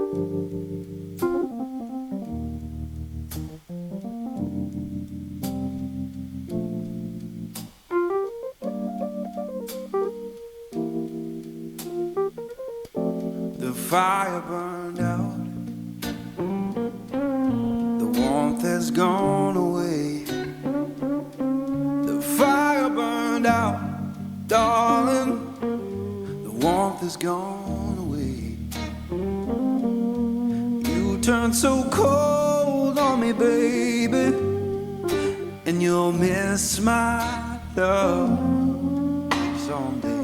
The fire burned out, the warmth has gone away. The fire burned out, darling, the warmth has gone away. You turned so cold on me, baby, and you'll miss my love someday.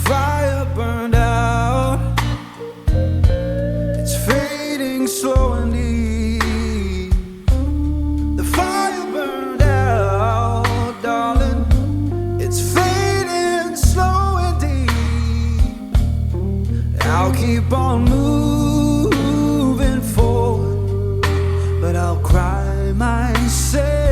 Fire burned out, it's fading slow and deep. The fire burned out, darling, it's fading slow and deep. I'll keep on moving forward, but I'll cry myself